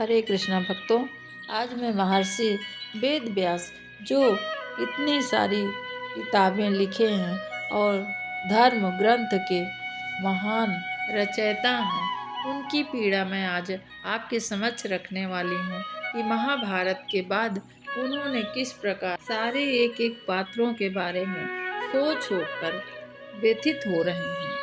हरे कृष्णा भक्तों, आज मैं महर्षि वेद व्यास जो इतनी सारी किताबें लिखे हैं और धर्म ग्रंथ के महान रचयिता हैं, उनकी पीड़ा मैं आज आपके समक्ष रखने वाली हूँ कि महाभारत के बाद उन्होंने किस प्रकार सारे एक एक पात्रों के बारे में सोच होकर व्यथित हो रहे हैं।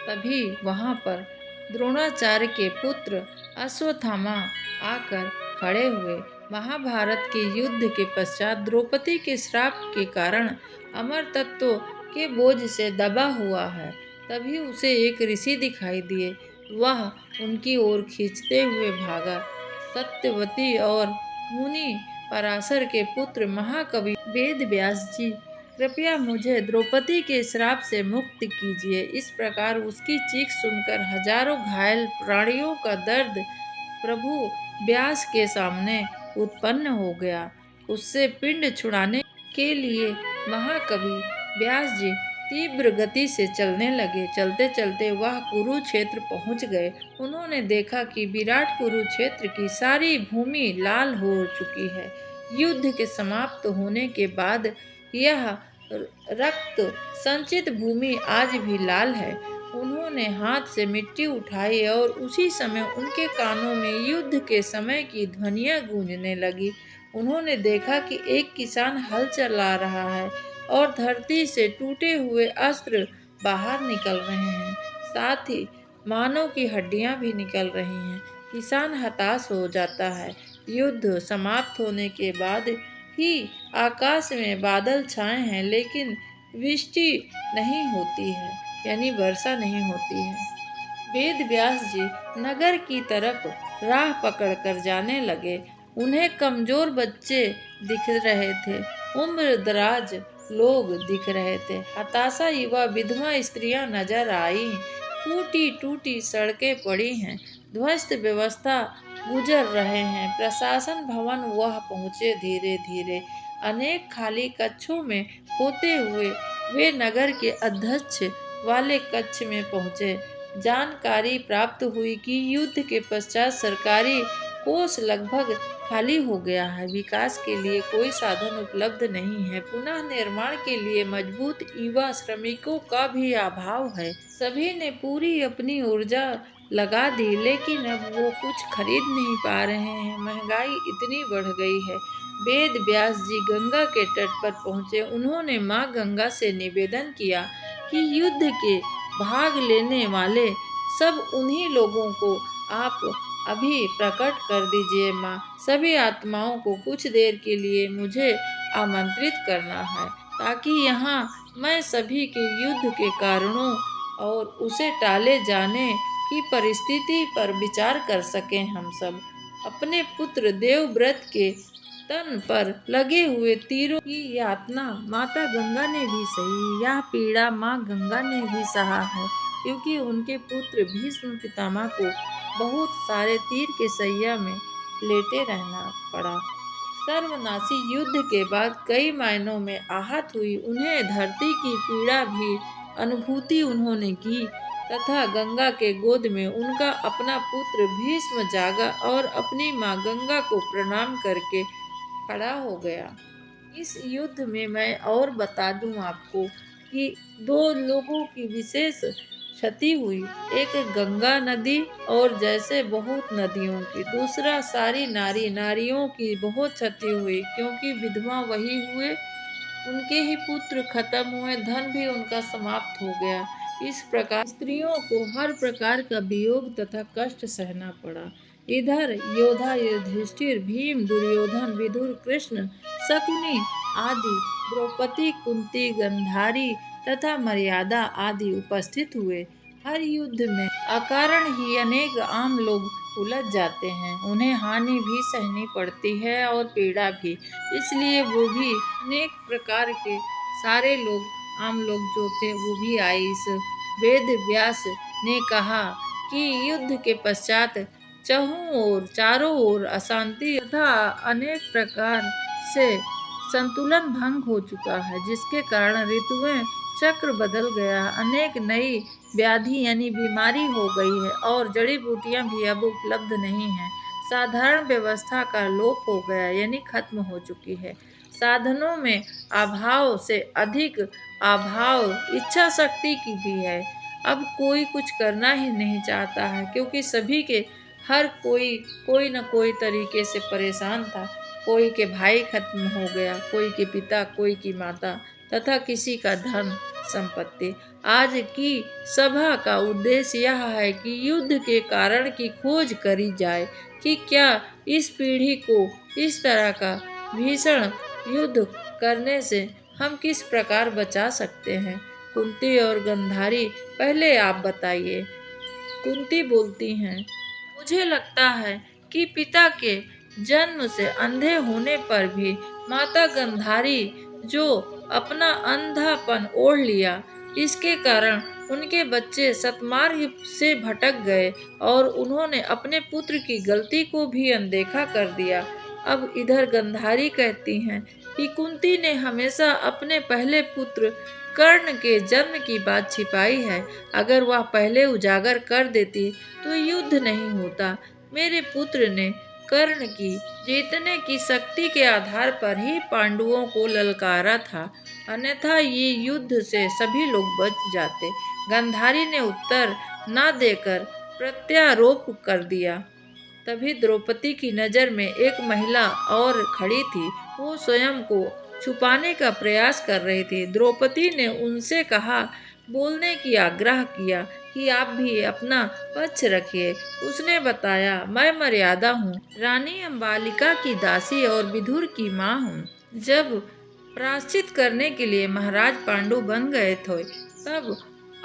तभी वहाँ पर द्रोणाचार्य के पुत्र अश्वत्थामा आकर खड़े हुए। महाभारत के युद्ध के पश्चात द्रौपदी के श्राप के कारण अमर तत्व के बोझ से दबा हुआ है। तभी उसे एक ऋषि दिखाई दिए। वह उनकी ओर खींचते हुए भागा। सत्यवती और मुनि पराशर के पुत्र महाकवि वेद व्यास जी, कृपया मुझे द्रौपदी के श्राप से मुक्त कीजिए। इस प्रकार उसकी चीख सुनकर हजारों घायल प्राणियों का दर्द प्रभु व्यास के सामने उत्पन्न हो गया। उससे पिंड छुड़ाने के लिए महाकवि व्यास जी तीव्र गति से चलने लगे। चलते चलते वह कुरुक्षेत्र पहुंच गए। उन्होंने देखा कि विराट कुरुक्षेत्र की सारी भूमि लाल हो चुकी है। युद्ध के समाप्त होने के बाद यह रक्त संचित भूमि आज भी लाल है। उन्होंने हाथ से मिट्टी उठाई और उसी समय उनके कानों में युद्ध के समय की ध्वनियां गूंजने लगी। उन्होंने देखा कि एक किसान हल चला रहा है और धरती से टूटे हुए अस्त्र बाहर निकल रहे हैं, साथ ही मानव की हड्डियां भी निकल रही हैं। किसान हताश हो जाता है। युद्ध समाप्त होने के बाद ही आकाश में बादल छाए हैं, लेकिन वृष्टि नहीं होती है, यानी वर्षा नहीं होती है। वेद व्यास जी नगर की तरफ राह पकड़कर जाने लगे। उन्हें कमजोर बच्चे दिख रहे थे, उम्र दराज लोग दिख रहे थे, हताशा युवा विधवा स्त्रियां नजर आई। टूटी टूटी सड़कें पड़ी हैं, ध्वस्त व्यवस्था गुजर रहे हैं। प्रशासन भवन वह पहुंचे धीरे धीरे। अनेक खाली कक्षों में होते हुए वे नगर के अध्यक्ष वाले कक्ष में पहुंचे। जानकारी प्राप्त हुई कि युद्ध के पश्चात सरकारी कोष लगभग खाली हो गया है। विकास के लिए कोई साधन उपलब्ध नहीं है। पुनः निर्माण के लिए मजबूत युवा श्रमिकों का भी अभाव है। सभी ने पूरी अपनी ऊर्जा लगा दी, लेकिन अब वो कुछ खरीद नहीं पा रहे हैं। महंगाई इतनी बढ़ गई है। वेद व्यास जी गंगा के तट पर पहुंचे। उन्होंने माँ गंगा से निवेदन किया कि युद्ध के भाग लेने वाले सब उन्हीं लोगों को आप अभी प्रकट कर दीजिए। माँ, सभी आत्माओं को कुछ देर के लिए मुझे आमंत्रित करना है, ताकि यहाँ मैं सभी के युद्ध के कारणों और उसे टाले जाने की परिस्थिति पर विचार कर सकें। हम सब अपने पुत्र देवव्रत के तन पर लगे हुए तीरों की यातना माता गंगा ने भी सही। यह पीड़ा माँ गंगा ने भी सहा है, क्योंकि उनके पुत्र भीष्म पितामह को बहुत सारे तीर के सैया में लेटे रहना पड़ा। सर्वनाशी युद्ध के बाद कई मायनों में आहत हुई। उन्हें धरती की पीड़ा भी अनुभूति उन्होंने की, तथा गंगा के गोद में उनका अपना पुत्र भीष्म जागा और अपनी माँ गंगा को प्रणाम करके खड़ा हो गया। इस युद्ध में मैं और बता दूं आपको कि दो लोगों की विशेष क्षति हुई। एक गंगा नदी और जैसे बहुत नदियों की, दूसरा सारी नारियों की बहुत क्षति हुई, क्योंकि विधवा वही हुए, उनके ही पुत्र खत्म हुए, धन भी उनका समाप्त हो गया। इस प्रकार स्त्रियों को हर प्रकार का वियोग तथा कष्ट सहना पड़ा। इधर योद्धा युधिष्ठिर, भीम, दुर्योधन, विदुर, कृष्ण, शकुनि आदि, द्रौपदी, कुंती, गंधारी तथा मर्यादा आदि उपस्थित हुए। हर युद्ध में अकारण ही अनेक आम लोग उलझ जाते हैं। उन्हें हानि भी सहनी पड़ती है और पीड़ा भी। इसलिए वो भी अनेक प्रकार के सारे लोग, आम लोग जो थे, वो भी आए। इस वेद व्यास ने कहा कि युद्ध के पश्चात चारों ओर अशांति तथा अनेक प्रकार से संतुलन भंग हो चुका है, जिसके कारण ऋतुएं चक्र बदल गया। अनेक नई व्याधि यानी बीमारी हो गई है और जड़ी बूटियां भी अब उपलब्ध नहीं हैं। साधारण व्यवस्था का लोप हो गया, यानी खत्म हो चुकी है। साधनों में अभाव से अधिक अभाव इच्छा शक्ति की भी है। अब कोई कुछ करना ही नहीं चाहता है, क्योंकि सभी के हर कोई न कोई तरीके से परेशान था। कोई के भाई खत्म हो गया, कोई के पिता, कोई की माता, तथा किसी का धन संपत्ति। आज की सभा का उद्देश्य यह है कि युद्ध के कारण की खोज करी जाए कि क्या इस पीढ़ी को इस तरह का भीषण युद्ध करने से हम किस प्रकार बचा सकते हैं। कुंती और गंधारी, पहले आप बताइए। कुंती बोलती हैं, मुझे लगता है कि पिता के जन्म से अंधे होने पर भी माता गंधारी जो अपना अंधापन ओढ़ लिया, इसके कारण उनके बच्चे सतमार्ग से भटक गए और उन्होंने अपने पुत्र की गलती को भी अनदेखा कर दिया। अब इधर गंधारी कहती हैं कि कुंती ने हमेशा अपने पहले पुत्र कर्ण के जन्म की बात छिपाई है। अगर वह पहले उजागर कर देती तो युद्ध नहीं होता। मेरे पुत्र ने कर्ण की जीतने की शक्ति के आधार पर ही पांडवों को ललकारा था, अन्यथा ये युद्ध से सभी लोग बच जाते। गंधारी ने उत्तर न देकर प्रत्यारोप कर दिया। तभी द्रौपदी की नजर में एक महिला और खड़ी थी। वो स्वयं को छुपाने का प्रयास कर रही थी। द्रौपदी ने उनसे कहा, बोलने की आग्रह किया कि आप भी अपना पक्ष रखिए। उसने बताया, मैं मर्यादा हूँ, रानी अंबालिका की दासी और विदुर की माँ हूँ। जब प्रायश्चित करने के लिए महाराज पांडु बन गए थे, तब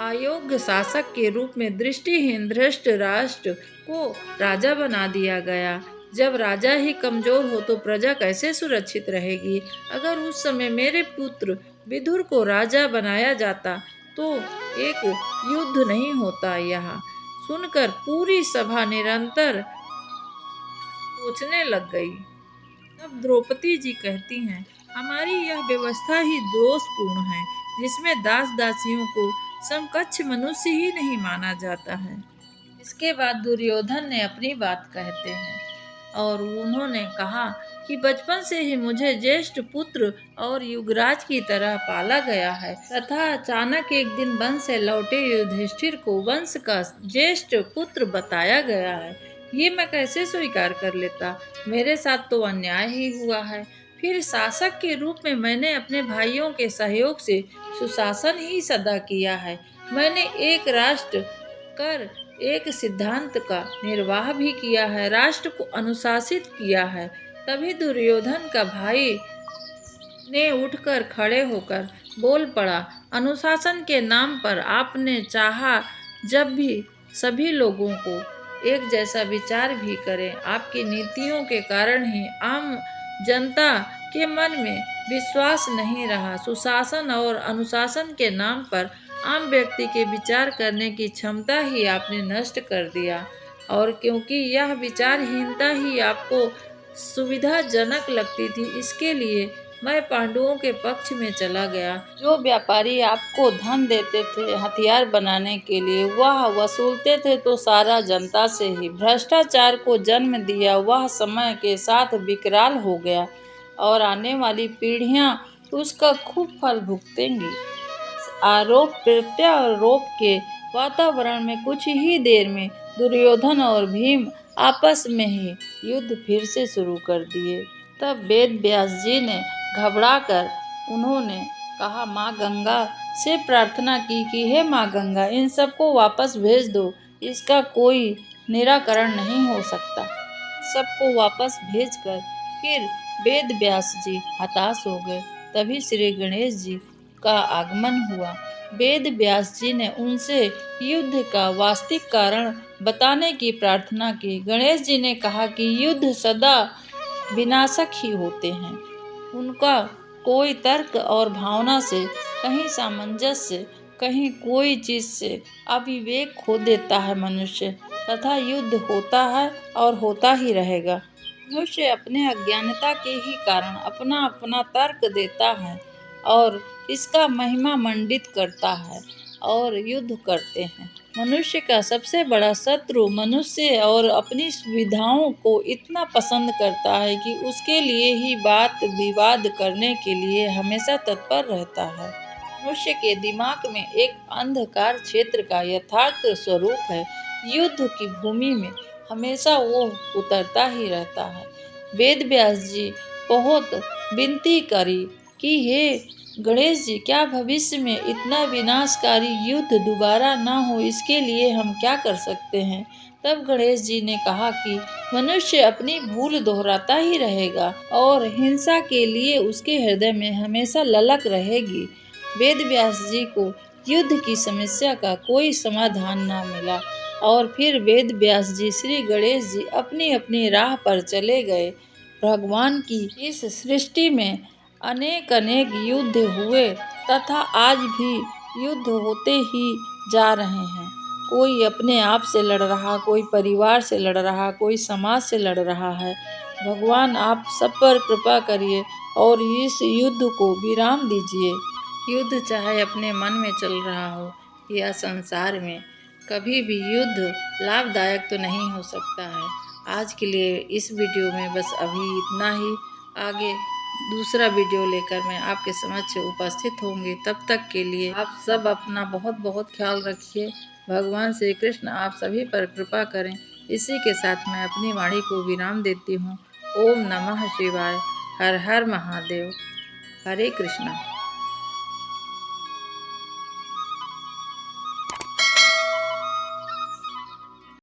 अयोग्य शासक के रूप में दृष्टिहीन धृष्ट राष्ट्र को राजा बना दिया गया। जब राजा ही कमजोर हो तो प्रजा कैसे सुरक्षित रहेगी। अगर उस समय मेरे पुत्र विदुर को राजा बनाया जाता तो एक युद्ध नहीं होता। यह सुनकर पूरी सभा निरंतर सोचने लग गई। तब द्रौपदी जी कहती हैं, हमारी यह व्यवस्था ही दोषपूर्ण है, जिसमें दास दासियों को समकक्ष मनुष्य ही नहीं माना जाता है। इसके बाद दुर्योधन ने अपनी बात कहते हैं और उन्होंने कहा कि बचपन से ही मुझे ज्येष्ठ पुत्र और युवराज की तरह पाला गया है, तथा अचानक एक दिन वन से लौटे युधिष्ठिर को वंश का ज्येष्ठ पुत्र बताया गया है। ये मैं कैसे स्वीकार कर लेता। मेरे साथ तो अन्याय ही हुआ है। फिर शासक के रूप में मैंने अपने भाइयों के सहयोग से सुशासन ही सदा किया है। मैंने एक राष्ट्र कर एक सिद्धांत का निर्वाह भी किया है, राष्ट्र को अनुशासित किया है। तभी दुर्योधन का भाई ने उठकर खड़े होकर बोल पड़ा, अनुशासन के नाम पर आपने चाहा जब भी सभी लोगों को एक जैसा विचार भी करें। आपकी नीतियों के कारण ही आम जनता के मन में विश्वास नहीं रहा। सुशासन और अनुशासन के नाम पर आम व्यक्ति के विचार करने की क्षमता ही आपने नष्ट कर दिया। और क्योंकि यह विचारहीनता ही आपको सुविधाजनक लगती थी, इसके लिए मैं पांडवों के पक्ष में चला गया। जो व्यापारी आपको धन देते थे हथियार बनाने के लिए, वह वसूलते थे तो सारा जनता से ही। भ्रष्टाचार को जन्म दिया, वह समय के साथ विकराल हो गया और आने वाली पीढ़ियां उसका खूब फल भुगतेंगी। आरोप प्रत्यारोप के वातावरण में कुछ ही देर में दुर्योधन और भीम आपस में ही युद्ध फिर से शुरू कर दिए। तब वेद व्यास जी ने घबराकर उन्होंने कहा, माँ गंगा से प्रार्थना की कि हे माँ गंगा, इन सबको वापस भेज दो, इसका कोई निराकरण नहीं हो सकता। सबको वापस भेजकर फिर वेद व्यास जी हताश हो गए। तभी श्री गणेश जी का आगमन हुआ। वेद व्यास जी ने उनसे युद्ध का वास्तविक कारण बताने की प्रार्थना की। गणेश जी ने कहा कि युद्ध सदा विनाशक ही होते हैं। उनका कोई तर्क और भावना से, कहीं सामंजस्य, कहीं कोई चीज से अविवेक खो देता है मनुष्य, तथा युद्ध होता है और होता ही रहेगा। मनुष्य अपने अज्ञानता के ही कारण अपना अपना तर्क देता है और इसका महिमा मंडित करता है और युद्ध करते हैं। मनुष्य का सबसे बड़ा शत्रु मनुष्य और अपनी सुविधाओं को इतना पसंद करता है कि उसके लिए ही बात विवाद करने के लिए हमेशा तत्पर रहता है। मनुष्य के दिमाग में एक अंधकार क्षेत्र का यथार्थ स्वरूप है। युद्ध की भूमि में हमेशा वो उतरता ही रहता है। वेद व्यास जी बहुत विनती करी कि हे गणेश जी, क्या भविष्य में इतना विनाशकारी युद्ध दोबारा ना हो, इसके लिए हम क्या कर सकते हैं। तब गणेश जी ने कहा कि मनुष्य अपनी भूल दोहराता ही रहेगा और हिंसा के लिए उसके हृदय में हमेशा ललक रहेगी। वेद व्यास जी को युद्ध की समस्या का कोई समाधान ना मिला और फिर वेद व्यास जी श्री गणेश जी अपनी अपनी राह पर चले गए। भगवान की इस सृष्टि में अनेक अनेक युद्ध हुए तथा आज भी युद्ध होते ही जा रहे हैं। कोई अपने आप से लड़ रहा, कोई परिवार से लड़ रहा, कोई समाज से लड़ रहा है। भगवान आप सब पर कृपा करिए और इस युद्ध को विराम दीजिए। युद्ध चाहे अपने मन में चल रहा हो या संसार में, कभी भी युद्ध लाभदायक तो नहीं हो सकता है। आज के लिए इस वीडियो में बस अभी इतना ही। आगे दूसरा वीडियो लेकर मैं आपके समक्ष उपस्थित होंगी। तब तक के लिए आप सब अपना बहुत बहुत ख्याल रखिए। भगवान श्री कृष्ण आप सभी पर कृपा करें। इसी के साथ मैं अपनी वाणी को विराम देती हूँ। ओम नमः शिवाय। हर हर महादेव। हरे कृष्णा।